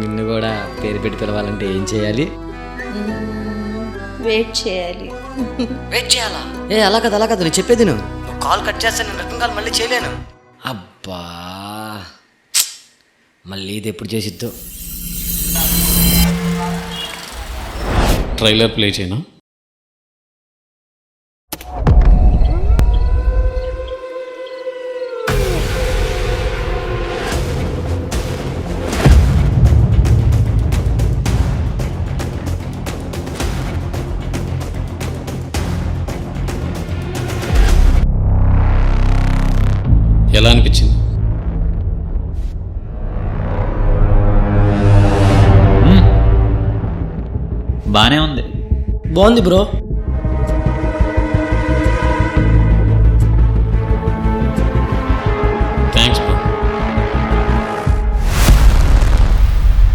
నిన్ను కూడా పేరు పెట్టి పిలవాలంటే ఏం చేయాలి? వెయిట్ చేయాలి. వెయిట్ చేయాలా? అలా కదా నేను చెప్పేది నువ్వు కాల్ కట్ చేస్తే నేను రిటర్న్ కాల్ మళ్ళీ చేయలేను. అబ్బా, మళ్ళీ ఇది ఎప్పుడు చేసిద్దు? ట్రైలర్ ప్లే చేయనా? ఎలా అనిపించింది? బానే ఉంది. బాగుంది బ్రో.